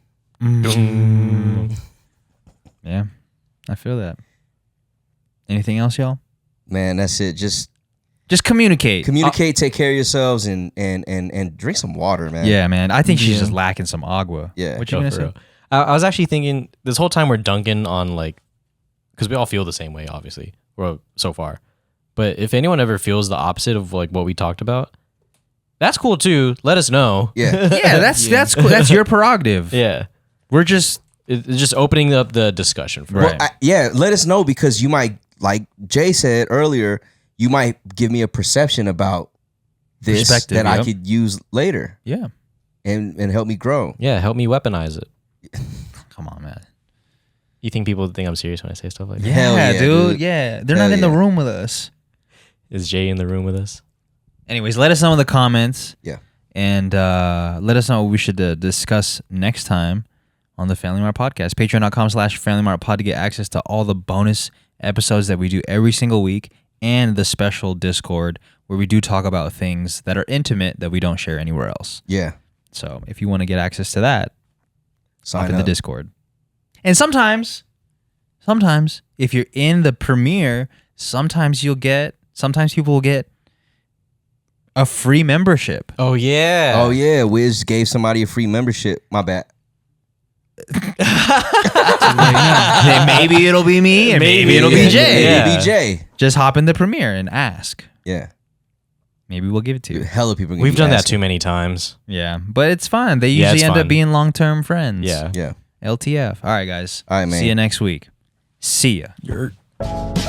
Yeah, I feel that. Anything else, y'all? Man, that's it. Just communicate. Communicate. Take care of yourselves and drink some water, man. Yeah, man. I think she's just lacking some agua. Yeah. What you gonna say? I was actually thinking this whole time we're dunking on like, because we all feel the same way, obviously. Well, so far, but if anyone ever feels the opposite of like what we talked about, that's cool too. Let us know. Yeah. Yeah, that's cool. That's your prerogative. Yeah. We're just it's just opening up the discussion for right. Well, let us know because you might, like Jay said earlier, you might give me a perception about this that I could use later. Yeah. And help me grow. Yeah, help me weaponize it. Come on, man. You think people think I'm serious when I say stuff like that? Yeah, dude. Yeah. They're not in the room with us. Is Jay in the room with us? Anyways, let us know in the comments. Yeah. And let us know what we should discuss next time on the Family Mart podcast. Patreon.com/Family Mart pod to get access to all the bonus episodes that we do every single week and the special Discord where we do talk about things that are intimate that we don't share anywhere else. Yeah. So if you want to get access to that, sign up in the Discord. And sometimes if you're in the premiere, sometimes people will get a free membership. Oh yeah. Oh yeah. Wiz gave somebody a free membership. My bad. Maybe it'll be me, and maybe it'll be Jay. Maybe Jay. Just hop in the premiere and ask. Yeah. Maybe we'll give it to you. Hella people. We've done that too many times. Yeah, but it's fun. They usually end up being long-term friends. Yeah. Yeah. LTF. All right, guys. All right, man. See you next week. See ya.